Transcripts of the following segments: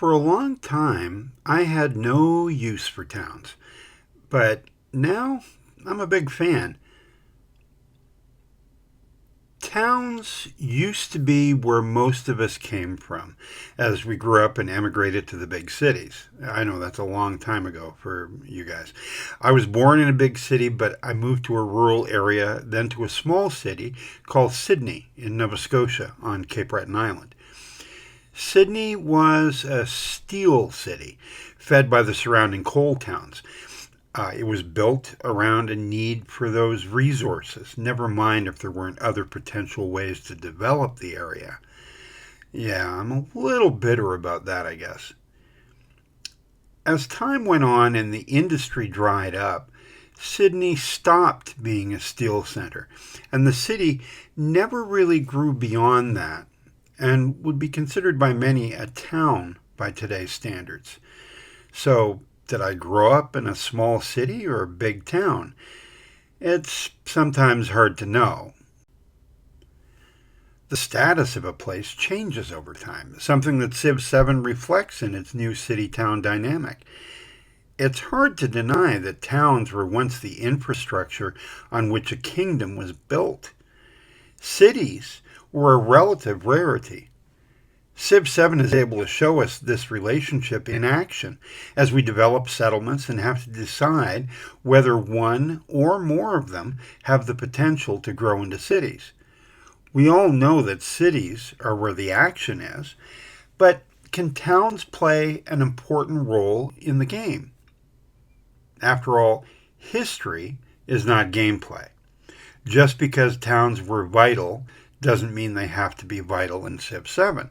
For a long time, I had no use for towns, but now I'm a big fan. Towns used to be where most of us came from as we grew up and emigrated to the big cities. I know that's a long time ago for you guys. I was born in a big city, but I moved to a rural area, then to a small city called Sydney in Nova Scotia on Cape Breton Island. Sydney was a steel city, fed by the surrounding coal towns. It was built around a need for those resources, never mind if there weren't other potential ways to develop the area. Yeah, I'm a little bitter about that, I guess. As time went on and the industry dried up, Sydney stopped being a steel center, and the city never really grew beyond that, and would be considered by many a town by today's standards. So, did I grow up in a small city or a big town? It's sometimes hard to know. The status of a place changes over time, something that Civ 7 reflects in its new city-town dynamic. It's hard to deny that towns were once the infrastructure on which a kingdom was built. Cities were a relative rarity. Civ 7 is able to show us this relationship in action as we develop settlements and have to decide whether one or more of them have the potential to grow into cities. We all know that cities are where the action is, but can towns play an important role in the game? After all, history is not gameplay. Just because towns were vital doesn't mean they have to be vital in Civ 7.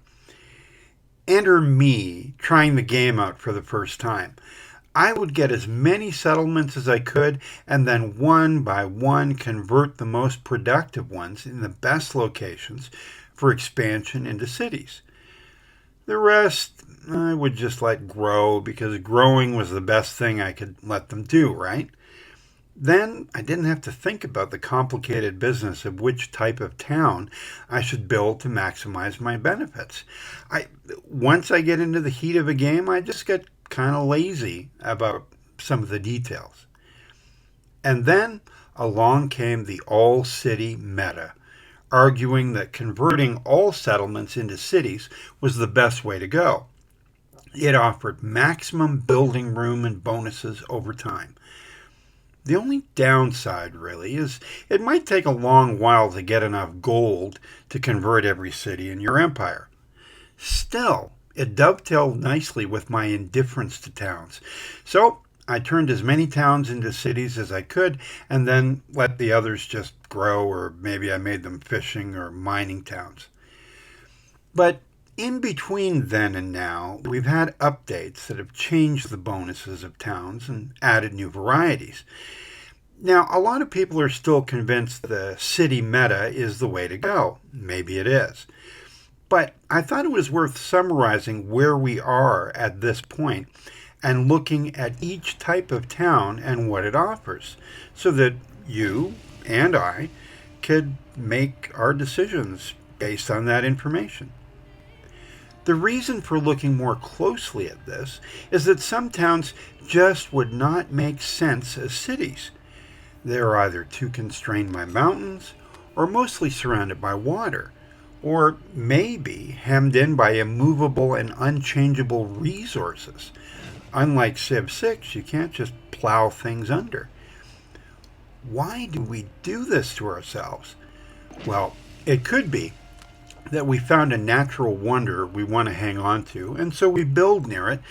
Enter me trying the game out for the first time. I would get as many settlements as I could and then one by one convert the most productive ones in the best locations for expansion into cities. The rest I would just let grow because growing was the best thing I could let them do, right? Then I didn't have to think about the complicated business of which type of town I should build to maximize my benefits. Once I get into the heat of a game, I just get kind of lazy about some of the details. And then along came the all-city meta, arguing that converting all settlements into cities was the best way to go. It offered maximum building room and bonuses over time. The only downside, really, is it might take a long while to get enough gold to convert every city in your empire. Still, it dovetailed nicely with my indifference to towns. So I turned as many towns into cities as I could and then let the others just grow, or maybe I made them fishing or mining towns. But in between then and now, we've had updates that have changed the bonuses of towns and added new varieties. Now, a lot of people are still convinced the city meta is the way to go. Maybe it is. But I thought it was worth summarizing where we are at this point and looking at each type of town and what it offers, so that you and I could make our decisions based on that information. The reason for looking more closely at this is that some towns just would not make sense as cities. They're either too constrained by mountains or mostly surrounded by water, or maybe hemmed in by immovable and unchangeable resources. Unlike Civ 6, you can't just plow things under. Why do we do this to ourselves? Well, it could be that we found a natural wonder we want to hang on to, and so we build near it,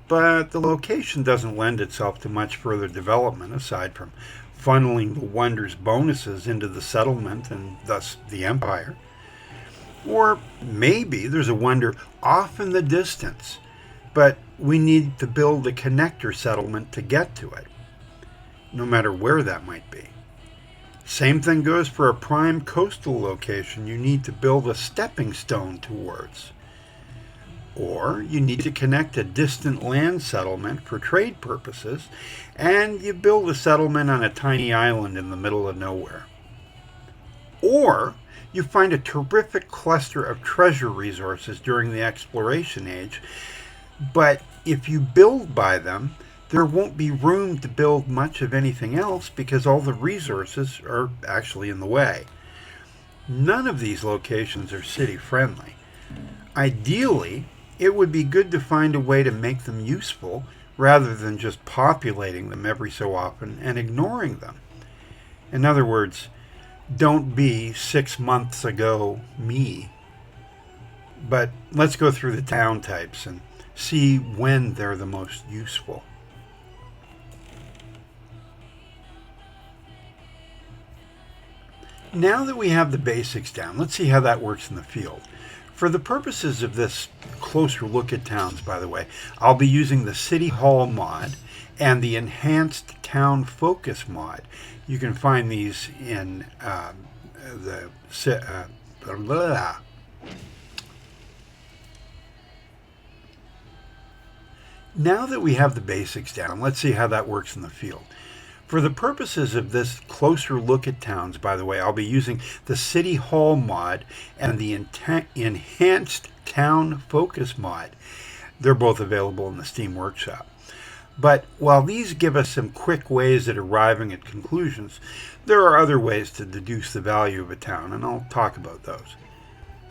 but the location doesn't lend itself to much further development aside from funneling the wonder's bonuses into the settlement and thus the empire. Or maybe there's a wonder off in the distance, but we need to build a connector settlement to get to it, no matter where that might be. Same thing goes for a prime coastal location you need to build a stepping stone towards. Or you need to connect a distant land settlement for trade purposes, and you build a settlement on a tiny island in the middle of nowhere. Or you find a terrific cluster of treasure resources during the exploration age, But if you build by them, there won't be room to build much of anything else because all the resources are actually in the way. None of these locations are city friendly. Ideally, it would be good to find a way to make them useful rather than just populating them every so often and ignoring them. In other words, don't be 6 months ago me. But let's go through the town types and see when they're the most useful. Now that we have the basics down, let's see how that works in the field. For the purposes of this closer look at towns, by the way, I'll be using the City Hall mod and the Enhanced Town Focus mod. You can find these in Now that we have the basics down, let's see how that works in the field. For the purposes of this closer look at towns, by the way, I'll be using the City Hall mod and the Enhanced Town Focus mod. They're both available in the Steam Workshop. But while these give us some quick ways at arriving at conclusions, there are other ways to deduce the value of a town, and I'll talk about those.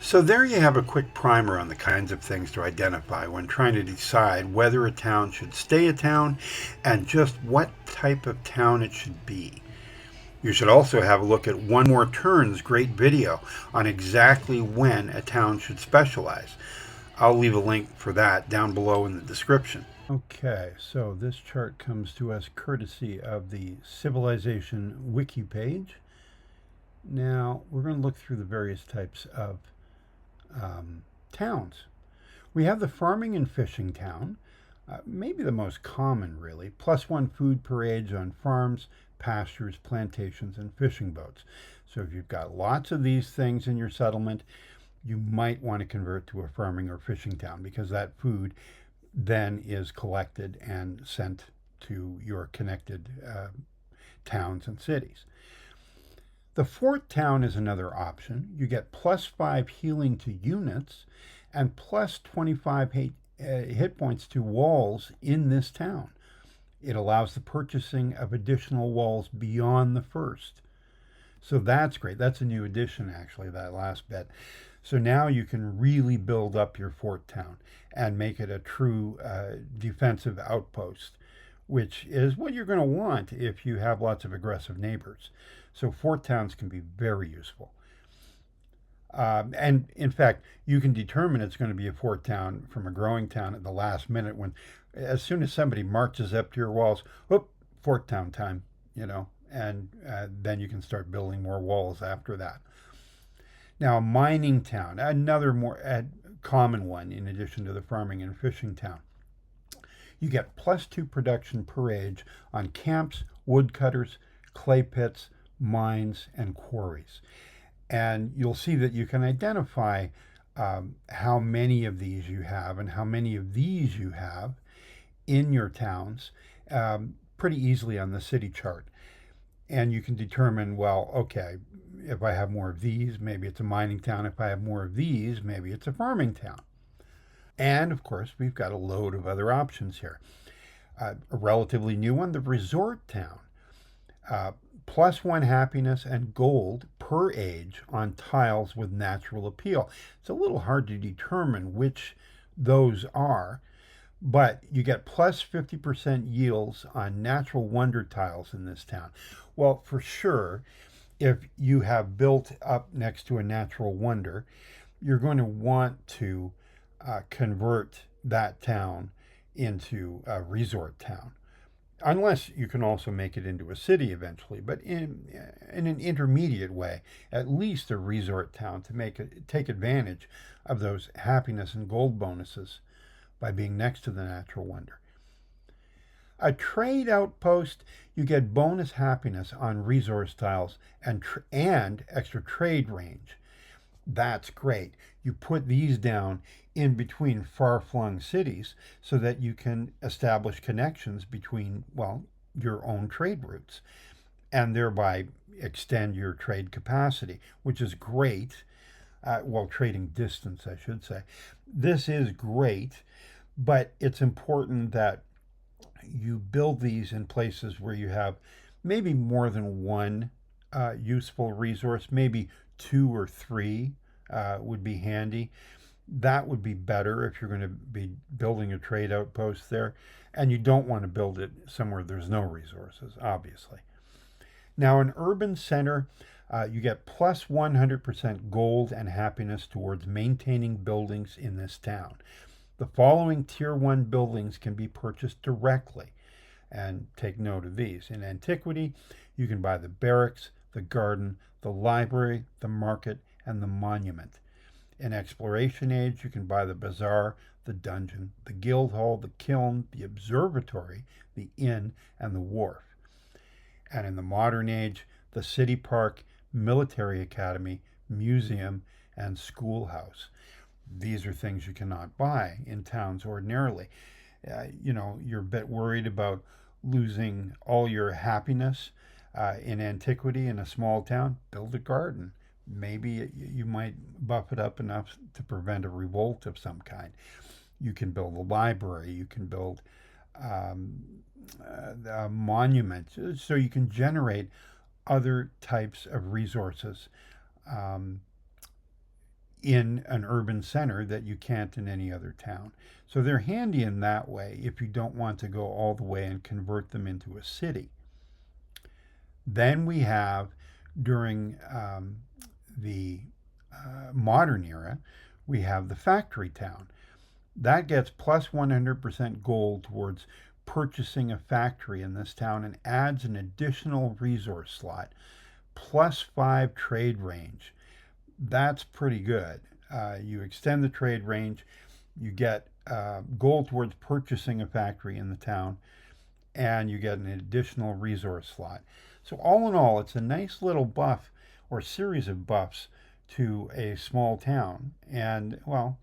So there you have a quick primer on the kinds of things to identify when trying to decide whether a town should stay a town and just what type of town it should be. You should also have a look at One More Turn's great video on exactly when a town should specialize. I'll leave a link for that down below in the description. Okay, so this chart comes to us courtesy of the Civilization Wiki page. Now, we're going to look through the various types of towns. We have the farming and fishing town, maybe the most common really, +1 food per age on farms, pastures, plantations, and fishing boats. So if you've got lots of these things in your settlement, you might want to convert to a farming or fishing town because that food then is collected and sent to your connected towns and cities. The fort town is another option. You get +5 healing to units and +25 hit points to walls in this town. It allows the purchasing of additional walls beyond the first. So that's great. That's a new addition, actually, that last bit. So now you can really build up your fort town and make it a true defensive outpost, which is what you're going to want if you have lots of aggressive neighbors. So fort towns can be very useful. And in fact, you can determine it's going to be a fort town from a growing town at the last minute when, as soon as somebody marches up to your walls, whoop, fort town time, and then you can start building more walls after that. Now, a mining town, another more common one in addition to the farming and fishing town. You get +2 production per age on camps, woodcutters, clay pits, mines, and quarries. And you'll see that you can identify how many of these you have and how many of these you have in your towns pretty easily on the city chart. And you can determine, well, okay, if I have more of these, maybe it's a mining town. If I have more of these, maybe it's a farming town. And of course, we've got a load of other options here. A relatively new one, the resort town. +1 happiness and gold per age on tiles with natural appeal. It's a little hard to determine which those are, but you get +50% yields on natural wonder tiles in this town. Well, for sure, if you have built up next to a natural wonder, you're going to want to convert that town into a resort town. Unless you can also make it into a city eventually, but in an intermediate way, at least a resort town to take advantage of those happiness and gold bonuses by being next to the natural wonder. A trade outpost, you get bonus happiness on resource tiles and extra trade range. That's great. You put these down in between far-flung cities so that you can establish connections between, well, your own trade routes and thereby extend your trade capacity, which is great. Trading distance, I should say. This is great But it's important that you build these in places where you have maybe more than one useful resource, maybe two or three would be handy. That would be better if you're going to be building a trade outpost there. And you don't want to build it somewhere there's no resources, obviously. Now, an urban center, you get plus 100% gold and happiness towards maintaining buildings in this town. The following Tier 1 buildings can be purchased directly. And take note of these. In antiquity, you can buy the barracks, the garden, the library, the market, and the monument. In exploration age, you can buy the bazaar, the dungeon, the guild hall, the kiln, the observatory, the inn, and the wharf. And in the modern age, the city park, military academy, museum, and schoolhouse. These are things you cannot buy in towns ordinarily. You're a bit worried about losing all your happiness in antiquity in a small town. Build a garden. Maybe you might buff it up enough to prevent a revolt of some kind. You can build a library. You can build a monument. So you can generate other types of resources in an urban center that you can't in any other town. So they're handy in that way if you don't want to go all the way and convert them into a city. Then we have, during the modern era, we have the factory town. That gets plus 100% gold towards purchasing a factory in this town and adds an additional resource slot, plus 5 trade range. That's pretty good. You extend the trade range, you get gold towards purchasing a factory in the town, and you get an additional resource slot. So all in all, it's a nice little buff or series of buffs to a small town. And, well,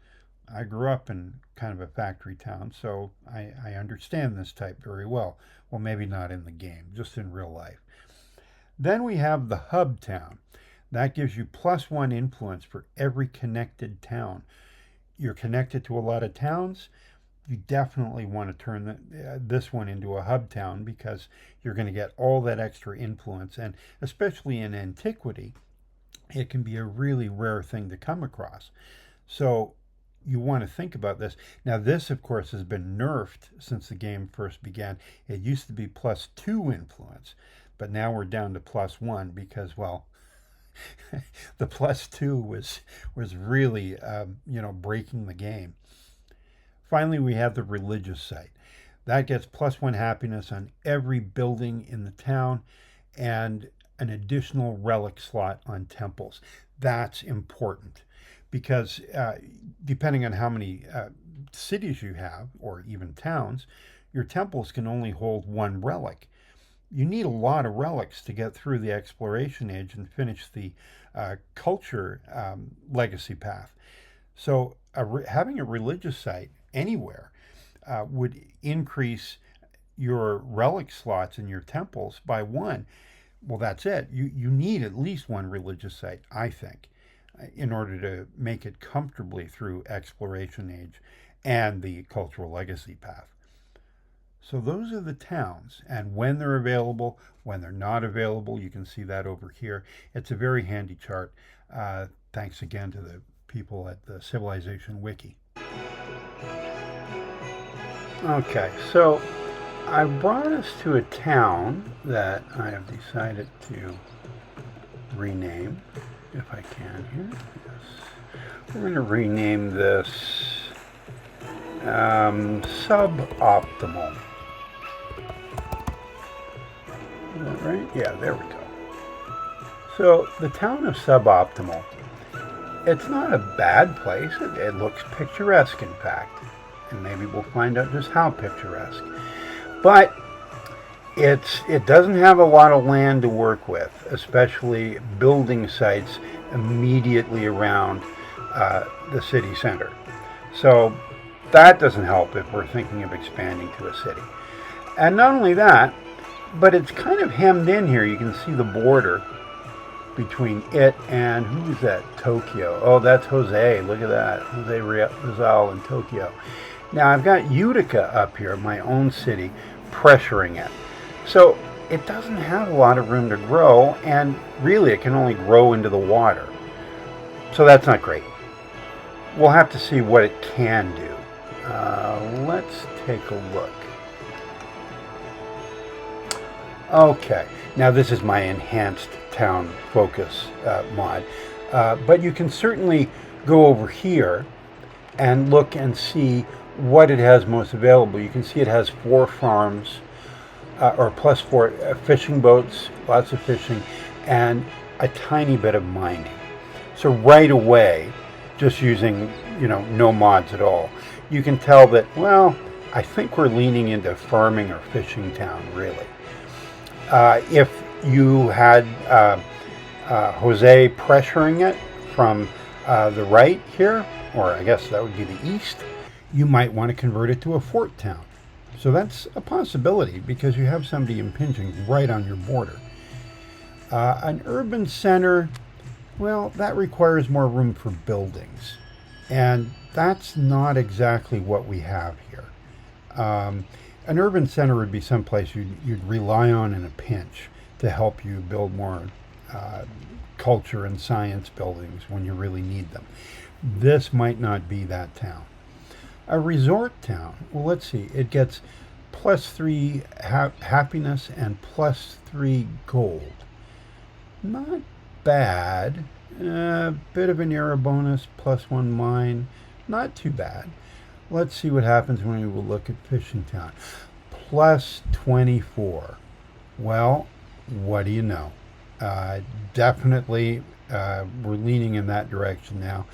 I grew up in kind of a factory town, so I understand this type very well. Well, maybe not in the game, just in real life. Then we have the hub town. That gives you plus 1 influence for every connected town. You're connected to a lot of towns. You definitely want to turn this one into a hub town because you're going to get all that extra influence. And especially in antiquity, it can be a really rare thing to come across. So you want to think about this. Now, this, of course, has been nerfed since the game first began. It used to be plus 2 influence, but now we're down to plus 1 because, well, the plus 2 was really, breaking the game. Finally, we have the religious site. That gets plus 1 happiness on every building in the town and an additional relic slot on temples. That's important because depending on how many cities you have, or even towns, your temples can only hold 1 relic. You need a lot of relics to get through the exploration age and finish the culture legacy path. So having a religious site anywhere would increase your relic slots in your temples by 1. Well, that's it. You need at least 1 religious site, I think, in order to make it comfortably through exploration age and the cultural legacy path. So those are the towns, and when they're available, when they're not available, you can see that over here. It's a very handy chart. Thanks again to the people at the Civilization Wiki. Okay, so I brought us to a town that I have decided to rename, if I can here. Yes. We're going to rename this Suboptimal. Is that right? Yeah, there we go. So the town of Suboptimal, it's not a bad place. It looks picturesque, in fact. And maybe we'll find out just how picturesque. But it doesn't have a lot of land to work with, especially building sites immediately around the city center. So that doesn't help if we're thinking of expanding to a city. And not only that, but it's kind of hemmed in here. You can see the border between it and, who's that? Tokyo. Oh, that's Jose. Look at that. Jose Rizal in Tokyo. Now I've got Utica up here, my own city, pressuring it. So it doesn't have a lot of room to grow, and really it can only grow into the water. So that's not great. We'll have to see what it can do. Let's take a look. Okay, now this is my enhanced town focus mod. But you can certainly go over here and look and see what it has most available. You can see it has 4 farms, or plus 4 fishing boats, lots of fishing, and a tiny bit of mining. So right away, just using, no mods at all, you can tell that, well, I think we're leaning into farming or fishing town, really. If you had Jose pressuring it from the right here, or I guess that would be the east, you might want to convert it to a fort town. So that's a possibility because you have somebody impinging right on your border. An urban center, well, that requires more room for buildings. And that's not exactly what we have here. An urban center would be someplace you'd rely on in a pinch to help you build more culture and science buildings when you really need them. This might not be that town. A resort town, well, let's see, it gets +3 happiness and +3 gold. Not bad. A bit of an era bonus, +1 mine. Not too bad. Let's see what happens when we will look at fishing town. +24. Well, what do you know? Definitely we're leaning in that direction now.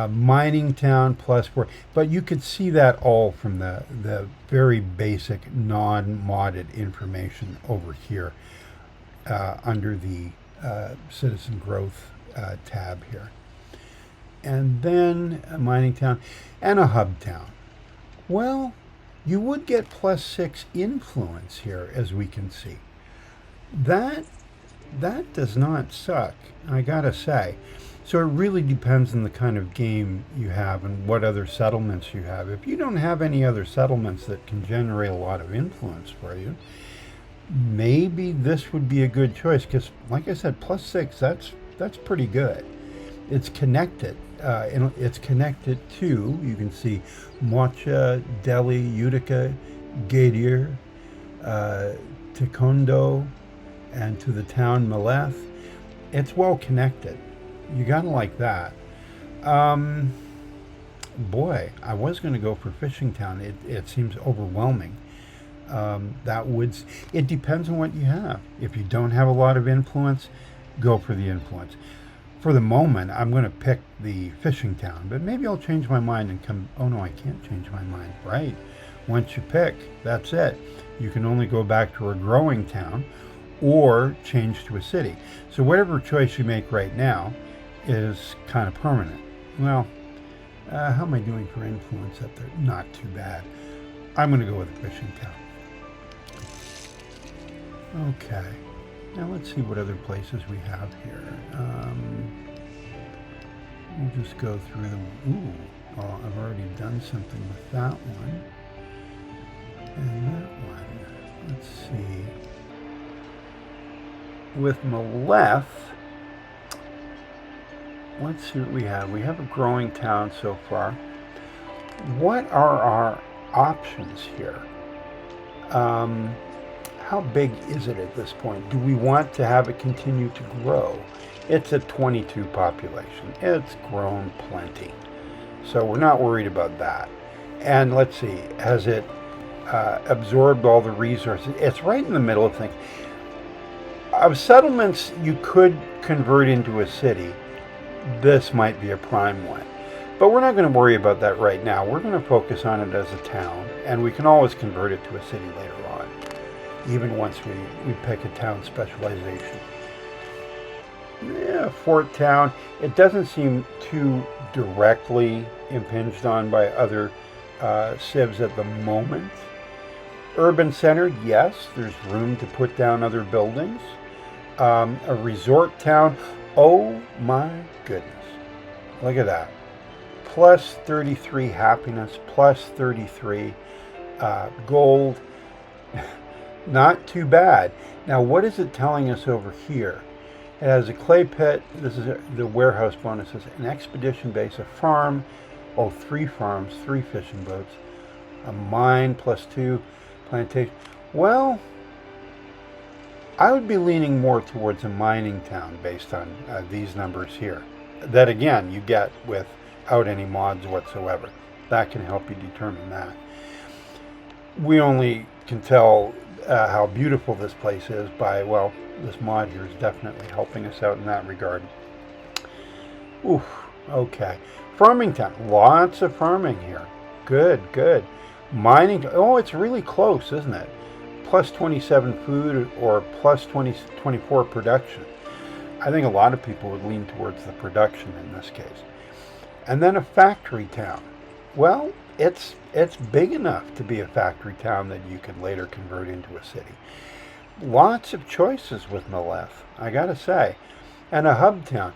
Mining town +4, but you could see that all from the very basic non-modded information over here under the citizen growth tab here. And then a mining town and a hub town. Well, you would get +6 influence here, as we can see. That does not suck, I gotta say. So it really depends on the kind of game you have and what other settlements you have. If you don't have any other settlements that can generate a lot of influence for you, maybe this would be a good choice because, like I said, +6, that's pretty good. It's connected. It's connected to, you can see, Mocha, Delhi, Utica, Gadir, Tikondo, and to the town Meleth. It's well connected. You gotta like that. Boy, I was going to go for fishing town. It seems overwhelming. It depends on what you have. If you don't have a lot of influence, go for the influence. For the moment, I'm going to pick the fishing town, but maybe I'll change my mind and come, oh no, I can't change my mind, right? Once you pick, that's it. You can only go back to a growing town or change to a city. So whatever choice you make right now is kind of permanent. Well, how am I doing for influence up there? Not too bad. I'm going to go with the fishing town. Okay. Now let's see what other places we have here. We'll just go through them. Ooh, oh, I've already done something with that one. And that one. Let's see. With Meleth, let's see what we have. We have a growing town so far. What are our options here? How big is it at this point? Do we want to have it continue to grow? It's a 22 population. It's grown plenty. So we're not worried about that. And let's see, has it absorbed all the resources? It's right in the middle of things. Of settlements you could convert into a city, this might be a prime one. But we're not going to worry about that right now. We're going to focus on it as a town, and we can always convert it to a city later on, even once we pick a town specialization. Yeah, Fort Town, it doesn't seem too directly impinged on by other civs at the moment. Urban center, yes, there's room to put down other buildings. A resort town, oh my goodness, look at that. plus 33 happiness, plus 33 gold. Not too bad. Now, what is it telling us over here? It has a clay pit. This is the warehouse bonuses. An expedition base, a farm. Oh, 3 farms, 3 fishing boats. A mine, plus 2 plantation. Well, I would be leaning more towards a mining town based on these numbers here. That, again, you get without any mods whatsoever. That can help you determine that. We only can tell how beautiful this place is by, well, this mod here is definitely helping us out in that regard. Oof, okay. Farming town, lots of farming here. Good, good. Mining, oh, it's really close, isn't it? Plus 27 food or plus 24 production. I think a lot of people would lean towards the production in this case. And then a factory town. Well, it's big enough to be a factory town that you could later convert into a city. Lots of choices with Mstyslav, I gotta say. And a hub town.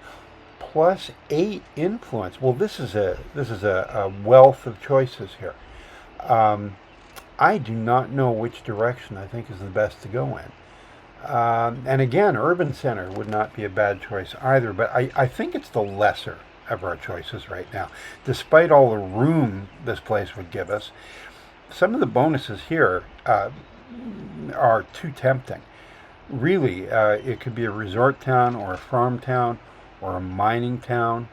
Plus 8 influence. Well, this is a wealth of choices here. I do not know which direction I think is the best to go in. And again, urban center would not be a bad choice either, but I think it's the lesser of our choices right now. Despite all the room this place would give us, some of the bonuses here are too tempting. Really, it could be a resort town or a farm town or a mining town,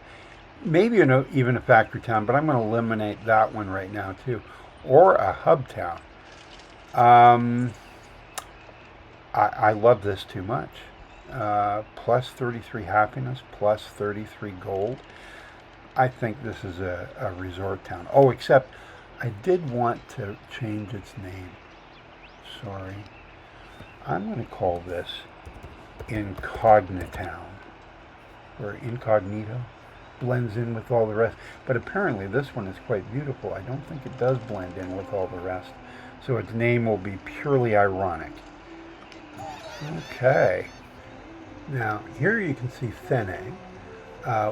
maybe even a factory town, but I'm going to eliminate that one right now too, or a hub town. I love this too much. Plus 33 happiness, plus 33 gold. I think this is a resort town. Oh, except I did want to change its name. Sorry. I'm going to call this Incognitown, or Incognito. Blends in with all the rest. But apparently this one is quite beautiful. I don't think it does blend in with all the rest. So its name will be purely ironic. Okay. Now, here you can see Fene,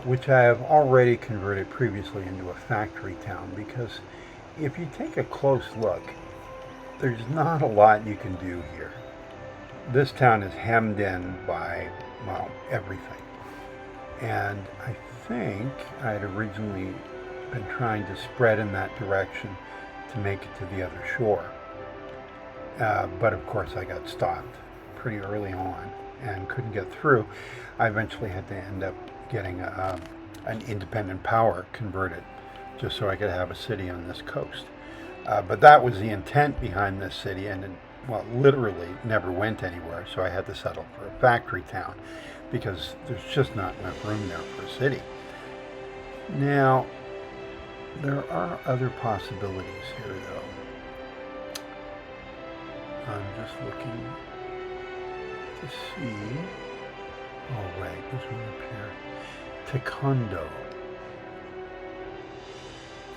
which I have already converted previously into a factory town, because if you take a close look, there's not a lot you can do here. This town is hemmed in by, well, everything. And I think I had originally been trying to spread in that direction to make it to the other shore. But of course I got stopped pretty early on and couldn't get through. I eventually had to end up getting an independent power converted just so I could have a city on this coast. But that was the intent behind this city, and it, well, literally never went anywhere, so I had to settle for a factory town because there's just not enough room there for a city. Now, there are other possibilities here, though. I'm just looking to see. Oh, right, this one up here. Taekwondo.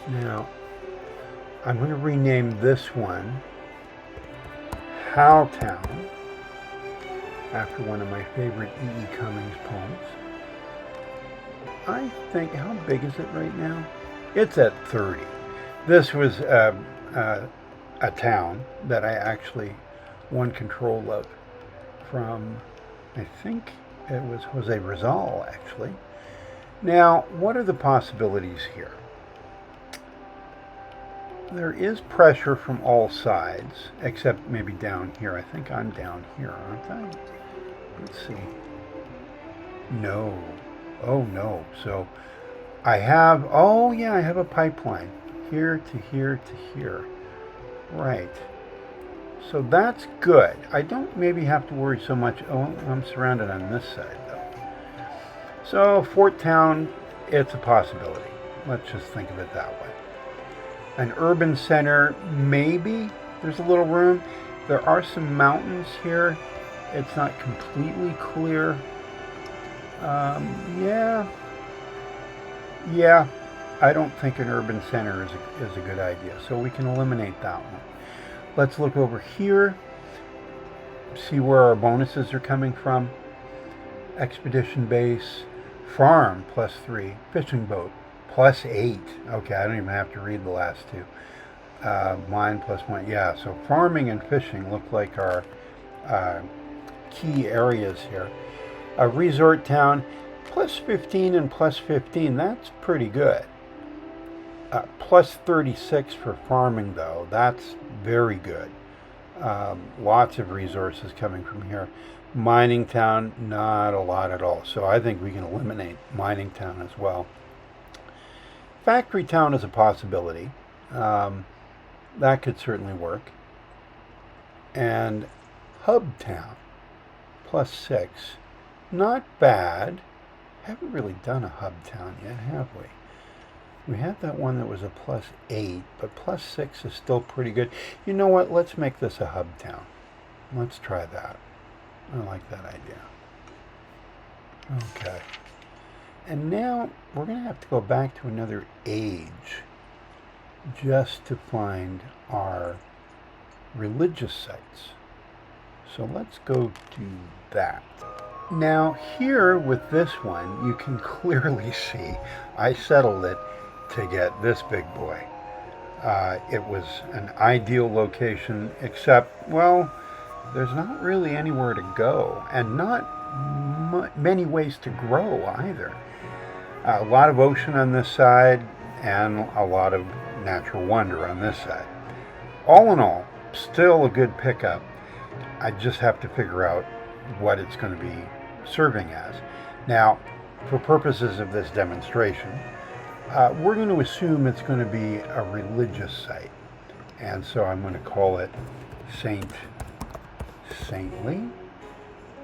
Now, I'm going to rename this one Howtown, after one of my favorite E.E. Cummings poems. I think, how big is it right now? It's at 30. This was a town that I actually won control of from, I think it was Jose Rizal, actually. Now, what are the possibilities here? There is pressure from all sides, except maybe down here. I think I'm down here, aren't I? Let's see. No. Oh, no. So I have, oh yeah, I have a pipeline. Here to here to here. Right. So that's good. I don't maybe have to worry so much. Oh, I'm surrounded on this side, though. So Fort Town, it's a possibility. Let's just think of it that way. An urban center, maybe there's a little room. There are some mountains here. It's not completely clear. Yeah, I don't think an urban center is a good idea. So we can eliminate that one. Let's look over here, see where our bonuses are coming from. Expedition base, farm, +3, fishing boat, +8. Okay, I don't even have to read the last two. Mine +1. Yeah, so farming and fishing look like our key areas here. A resort town, +15 and +15. That's pretty good. +36 for farming, though. That's very good. Lots of resources coming from here. Mining town, not a lot at all. So I think we can eliminate mining town as well. Factory town is a possibility. That could certainly work. And hub town, +6. Not bad. Haven't really done a hub town yet, have we? We had that one that was a +8, but +6 is still pretty good. You know what? Let's make this a hub town. Let's try that. I like that idea. Okay. And now we're going to have to go back to another age just to find our religious sites. So let's go do that. Now here with this one, you can clearly see I settled it to get this big boy. It was an ideal location, except, well, there's not really anywhere to go, and not many ways to grow either. A lot of ocean on this side, and a lot of natural wonder on this side. All in all, still a good pickup. I just have to figure out what it's going to be serving as. Now, for purposes of this demonstration, we're going to assume it's going to be a religious site. And so I'm going to call it Saintly,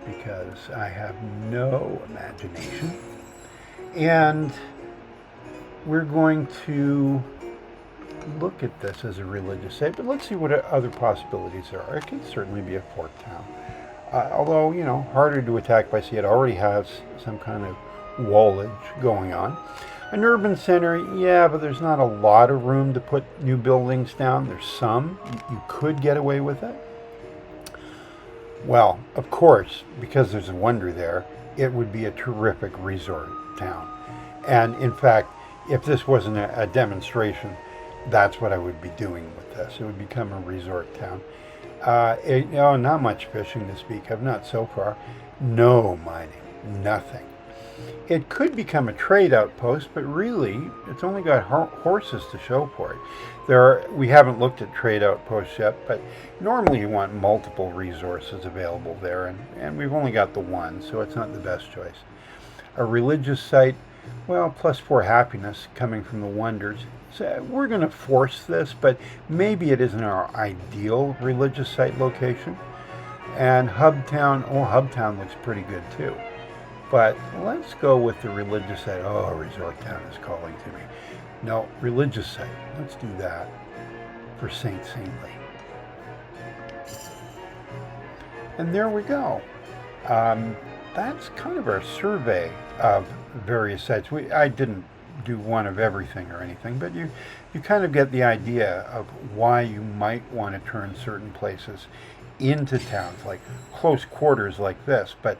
because I have no imagination. And we're going to look at this as a religious site, but let's see what other possibilities there are. It can certainly be a fort town. Although, you know, harder to attack by sea. It already has some kind of wallage going on. An urban center, yeah, but there's not a lot of room to put new buildings down. There's some. You could get away with it. Well, of course, because there's a wonder there, it would be a terrific resort town. And in fact, if this wasn't a demonstration, that's what I would be doing with this. It would become a resort town. Not much fishing to speak of, not so far. No mining, nothing. It could become a trade outpost, but really, it's only got horses to show for it. We haven't looked at trade outposts yet, but normally you want multiple resources available there, and we've only got the one, so it's not the best choice. A religious site, well, +4 happiness coming from the wonders. So we're going to force this, but maybe it isn't our ideal religious site location. And Hubtown, Hubtown looks pretty good too. But let's go with the religious site. Oh, Resort Town is calling to me. No, religious site. Let's do that for Saintly. And there we go. That's kind of our survey of various sites. I didn't do one of everything or anything, but you kind of get the idea of why you might want to turn certain places into towns, like close quarters like this. But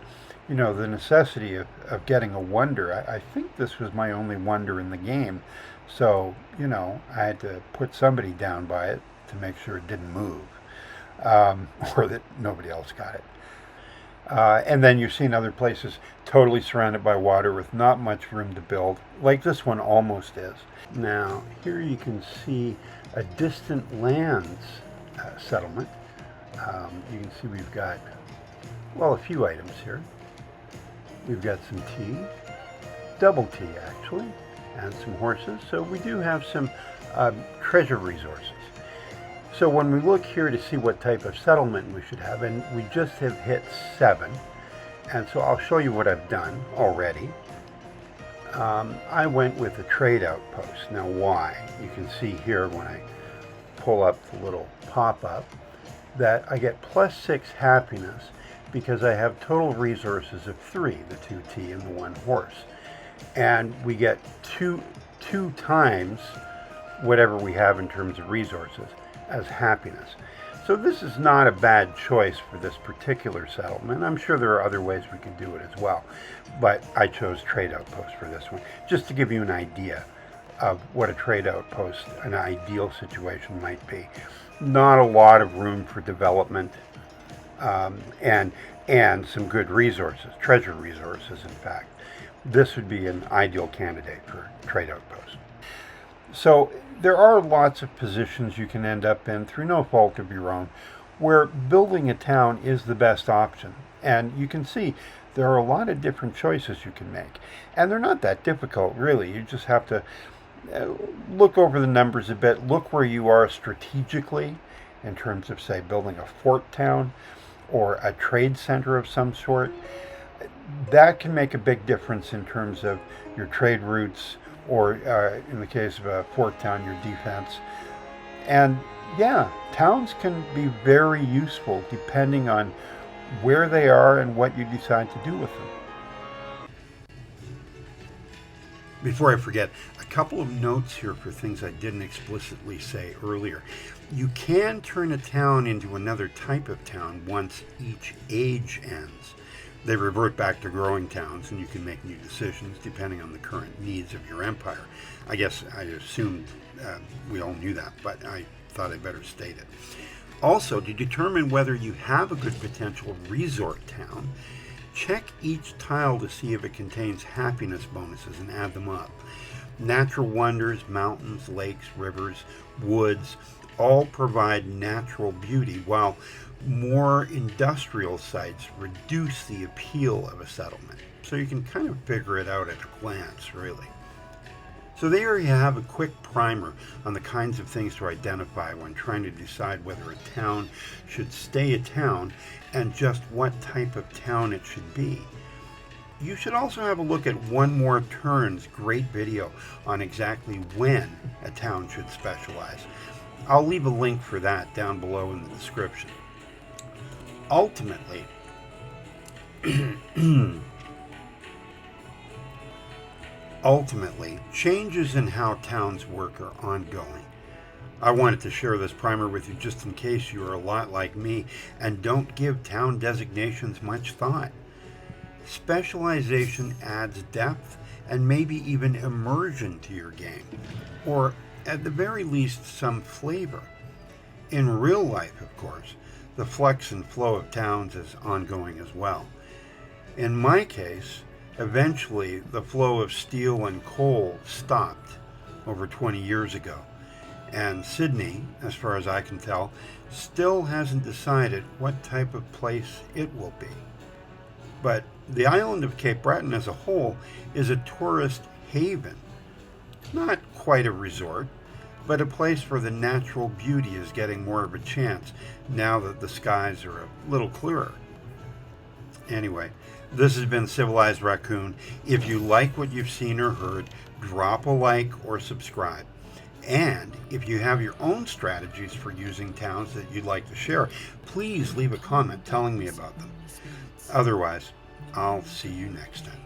you know, the necessity of getting a wonder, I think this was my only wonder in the game. So, you know, I had to put somebody down by it to make sure it didn't move, or that nobody else got it. And then you've seen other places totally surrounded by water with not much room to build, like this one almost is. Now, here you can see a distant lands settlement. You can see we've got, well, a few items here. We've got some tea, double tea actually, and some horses. So we do have some treasure resources. So when we look here to see what type of settlement we should have, and we just have hit 7, and so I'll show you what I've done already. I went with a trade outpost. Now why? You can see here when I pull up the little pop-up that I get +6 happiness because I have total resources of 3, the 2 tea and the 1 horse. And we get two times whatever we have in terms of resources as happiness. So this is not a bad choice for this particular settlement. I'm sure there are other ways we could do it as well, but I chose trade outpost for this one, just to give you an idea of what a trade outpost, an ideal situation might be. Not a lot of room for development, and some good resources, treasure resources, in fact. This would be an ideal candidate for trade outpost. So there are lots of positions you can end up in through no fault of your own where building a town is the best option. And you can see there are a lot of different choices you can make. And they're not that difficult, really. You just have to look over the numbers a bit, look where you are strategically in terms of, say, building a fort town or a trade center of some sort. That can make a big difference in terms of your trade routes, or in the case of a fort town, your defense. And yeah, towns can be very useful depending on where they are and what you decide to do with them. Before I forget, a couple of notes here for things I didn't explicitly say earlier. You can turn a town into another type of town once each age ends. They revert back to growing towns, and you can make new decisions depending on the current needs of your empire. I guess I assumed we all knew that, but I thought I'd better state it. Also, to determine whether you have a good potential resort town, check each tile to see if it contains happiness bonuses and add them up. Natural wonders, mountains, lakes, rivers, woods, all provide natural beauty, while more industrial sites reduce the appeal of a settlement. So you can kind of figure it out at a glance, really. So there you have a quick primer on the kinds of things to identify when trying to decide whether a town should stay a town and just what type of town it should be. You should also have a look at One More Turn's great video on exactly when a town should specialize. I'll leave a link for that down below in the description. Ultimately, changes in how towns work are ongoing. I wanted to share this primer with you just in case you are a lot like me and don't give town designations much thought. Specialization adds depth and maybe even immersion to your game, or at the very least some flavor. In real life, of course, the flex and flow of towns is ongoing as well. In my case, eventually the flow of steel and coal stopped over 20 years ago, and Sydney, as far as I can tell, still hasn't decided what type of place it will be. But the island of Cape Breton as a whole is a tourist haven. Not quite a resort, but a place where the natural beauty is getting more of a chance now that the skies are a little clearer. Anyway, this has been Civilized Raccoon. If you like what you've seen or heard, drop a like or subscribe. And if you have your own strategies for using towns that you'd like to share, please leave a comment telling me about them. Otherwise, I'll see you next time.